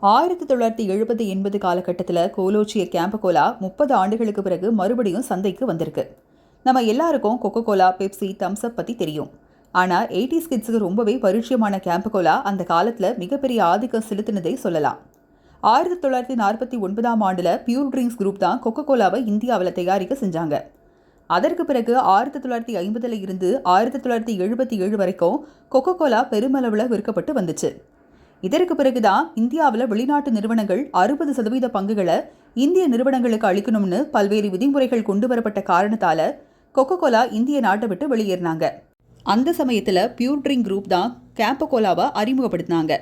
1970-80 காலகட்டத்தில் கோலோச்சிய கேம்பகோலா 30 ஆண்டுகளுக்கு பிறகு மறுபடியும் சந்தைக்கு வந்திருக்கு. நம்ம எல்லாருக்கும் கொக்கோ கோலா, பெப்சி, தம்ஸ்அப் பற்றி தெரியும். ஆனால் 80s கிட்ஸுக்கு ரொம்பவே பரிச்சயமான கேம்பகோலா அந்த காலத்தில் மிகப்பெரிய ஆதிக்கம் செலுத்தினதை சொல்லலாம். 1949ஆம் ஆண்டில் பியூர் ட்ரிங்க்ஸ் குரூப் தான் கொக்கோ கோலாவை இந்தியாவில் தயாரிக்க செஞ்சாங்க. அதற்கு பிறகு 1950 இருந்து 1977 வரைக்கும் கொக்கோ கோலா பெருமளவில் விற்கப்பட்டு வந்துச்சு. இதற்கு பிறகுதான் இந்தியாவில் வெளிநாட்டு நிறுவனங்கள் 60% பங்குகளை இந்திய நிறுவனங்களுக்கு அளிக்கணும்னு பல்வேறு விதிமுறைகள் கொண்டு வரப்பட்ட காரணத்தால கொக்கோ கோலா இந்திய நாட்டை விட்டு வெளியேறினாங்க. அந்த சமயத்தில் பியூர் ட்ரிங்க் குரூப் தான் கேம்பகோலாவை அறிமுகப்படுத்தினாங்க.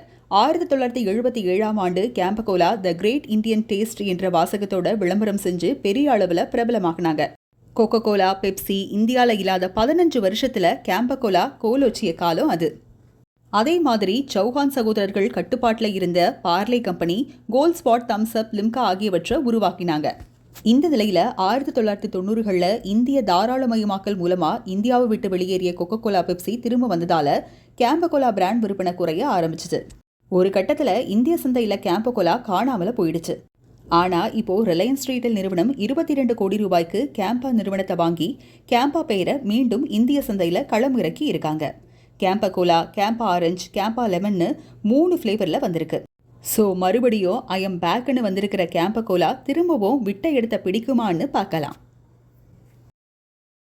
1977ஆம் ஆண்டு Campa Cola the great Indian taste என்ற வாசகத்தோட விளம்பரம் செஞ்சு பெரிய அளவில் பிரபலமாகினாங்க. கொக்கோ கோலா, பெப்சி இந்தியாவில் இல்லாத 15 வருஷத்துல கேம்பகோலா கோலோச்சிய காலம் அது. அதே மாதிரி சௌஹான் சகோதரர்கள் கட்டுப்பாட்டில் இருந்த Parle company Gold Spot, Thums Up, Limca ஆகியவற்றை உருவாக்கினாங்க. இந்த நிலையில் 1990களில் இந்திய தாராளமயமாக்கல் மூலமாக இந்தியாவை விட்டு வெளியேறிய கொக்கோ கோலா, பெப்சி திரும்ப வந்ததால் கேம்பகோலா பிராண்ட் விற்பனை குறைய ஆரம்பிச்சிச்சு. ஒரு கட்டத்தில் இந்திய சந்தையில் கேம்பகோலா காணாமல் போயிடுச்சு. ஆனால் இப்போ ரிலையன்ஸ் ரீட்டைல் நிறுவனம் 22 கோடி ரூபாய்க்கு கேம்பா நிறுவனத்தை வாங்கி கேம்பா பெயரை மீண்டும் இந்திய சந்தையில் களம் இறக்கி இருக்காங்க. கேம்பா கோலா, கேம்பா ஆரஞ்சு, கேம்பா லெமன்னு 3 ஃப்ளேவரில் வந்திருக்கு. ஸோ மறுபடியும் ஐ எம் பேக்குன்னு வந்திருக்கிற கேம்பா கோலா திரும்பவும் விட்ட இடத்த பிடிக்குமான்னு பார்க்கலாம்.